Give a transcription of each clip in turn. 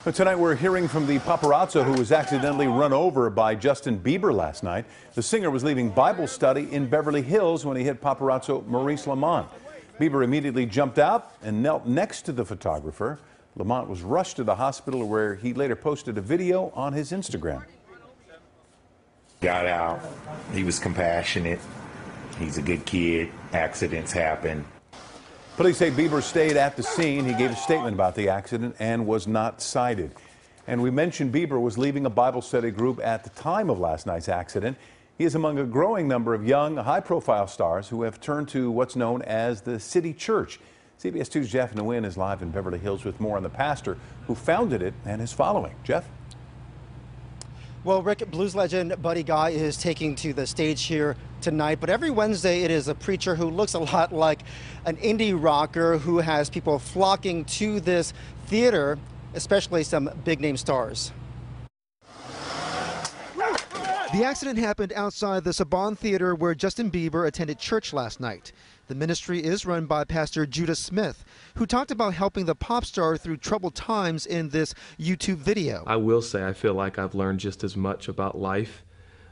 But tonight we're hearing from the paparazzo who was accidentally run over by Justin Bieber last night. The singer was leaving Bible study in Beverly Hills when he hit paparazzo Maurice Lamont. Bieber immediately jumped out and knelt next to the photographer. Lamont was rushed to the hospital where he later posted a video on his Instagram. Got out. He was compassionate. He's a good kid. Accidents happen. Police say Bieber stayed at the scene. He gave a statement about the accident and was not cited. And we mentioned Bieber was leaving a Bible study group at the time of last night's accident. He is among a growing number of young, high-profile stars who have turned to what's known as the City Church. CBS 2's Jeff Nguyen is live in Beverly Hills with more on the pastor who founded it and his following. Jeff? Well, Rick, blues legend Buddy Guy is taking to the stage here tonight, but every Wednesday it is a preacher who looks a lot like an indie rocker who has people flocking to this theater, especially some big-name stars. The accident happened outside the Saban Theater where Justin Bieber attended church last night. The ministry is run by Pastor Judah Smith, who talked about helping the pop star through troubled times in this YouTube video. I will say I feel like I've learned just as much about life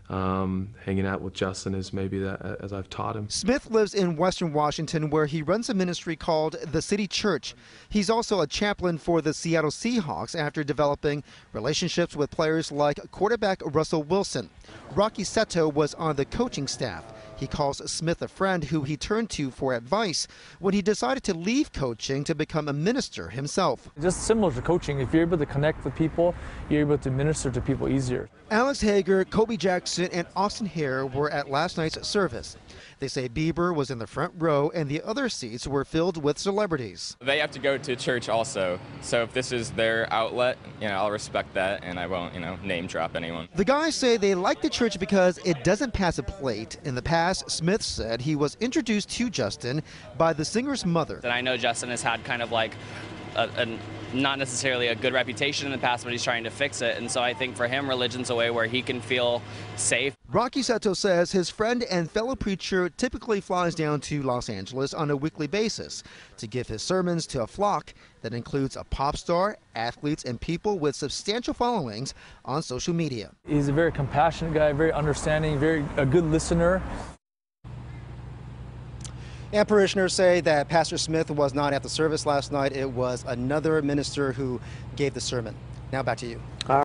hanging out with Justin as I've taught him. Smith lives in Western Washington where he runs a ministry called the City Church. He's also a chaplain for the Seattle Seahawks after developing relationships with players like quarterback Russell Wilson. Rocky Seto was on the coaching staff. He calls Smith a friend who he turned to for advice when he decided to leave coaching to become a minister himself. Just similar to coaching, if you're able to connect with people, you're able to minister to people easier. Alex Hager, Kobe Jackson, and Austin Hare were at last night's service. They say Bieber was in the front row and the other seats were filled with celebrities. They have to go to church also, so if this is their outlet, I'll respect that and I won't, name drop anyone. The guys say they like the church because it doesn't pass a plate. In the past, Smith said he was introduced to Justin by the singer's mother. And I know Justin has had kind of like not necessarily a good reputation in the past, but he's trying to fix it. And so I think for him, religion's a way where he can feel safe. Rocky Seto says his friend and fellow preacher typically flies down to Los Angeles on a weekly basis to give his sermons to a flock that includes a pop star, athletes, and people with substantial followings on social media. He's a very compassionate guy, very understanding, a good listener. And parishioners say that Pastor Smith was not at the service last night. It was another minister who gave the sermon. Now back to you.